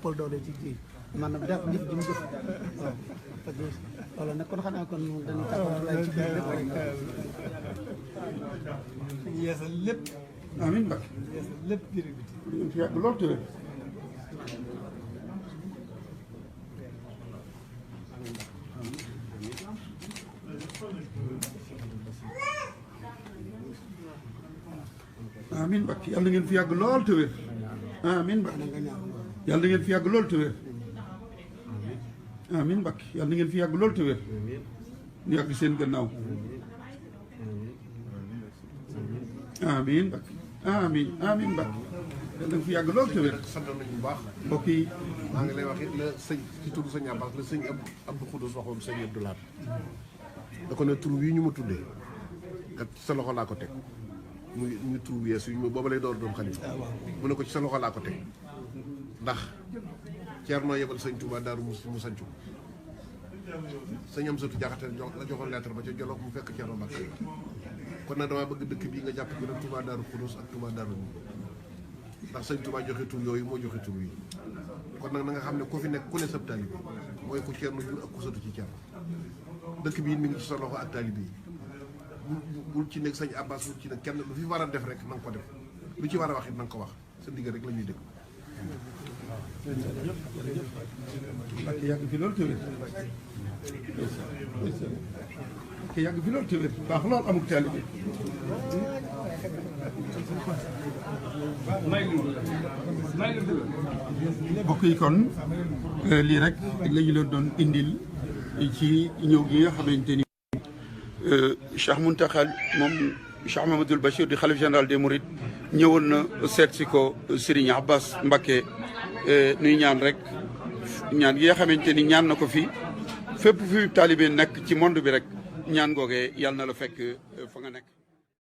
ëppal doole ci kii maanaam def nit ji mu def waaw parce que loolu nag kon xanaa kon dañuy taxaw laaj ci biir lépp yeesal lépp amiin Mbacke yeesal lépp biir bi fi yàgg lool te amiin Mbacke yàlla na ngeen fi yàgg lool te wér amiin Mbacke yàlla na ngeen fi yàgg lool te wér amiin Mbacke yàlla na ngeen fi yàgg lool te wér ñu yàgg seen gannaaw amiin Mbacke amiin amiin Mbacke yàlla na fi yàgg lool te wér. sant nañu bu baax mbokk yi maa ngi lay wax it la sëñ ci turu sëñ Abbas la sëñ Abdou Khoudous waxoon sëñ Abdou Lahad da ko ne tur wi ñu ma tuddee kat ci sa loxo laa ko teg muy tur wi yees yi booba lay door doon xalifa mu ne ko ci sa loxo laa ko teg ndax Ceerno yebal sëñ Touba Daaru mu sancu sëñ Amsatu Jaxate la joxoon lettre ba ca Jolof mu fekk Ceerno Mbàkke kon nag damaa bëgg dëkk bii nga jàpp ko nag Touba Daaru Khoudous ak Touba Daaru ndax sëñ Touba joxe tur yooyu moo joxe tur yi kon nag na nga xam ne ku fi nekk ku ne sab taalibe mooy ku Ceerno jur ak ku satu ci Ceerno dëkk bi mi ngi ci sa loxo ak taalibe yi bul ci nekk sëñ Abbas bul ci nekk kenn lu fi war a def rek na nga ko def lu ci war a wax it na nga ko wax sa digg rek la ñuy dégg. Mbacke yàgg fi loolu te wér Mbacke yàgg fi loolu te wér baax lool amul taalibe mbokk yi kon lii rek la ñu leen doon indil ci ñëw gi nga xamante ni Cheikh Mountakha moom Cheikh Mamadou Bachir di xalif général des Mourides ñëwoon na seet si ko Serigne Abbas Mbacke nuy ñaan rek ñaan gi nga xamante ni ñaan na ko fi fépp fi taalibe nekk ci monde bi rek ñaan googee yàlla na la fekk fa nga nekk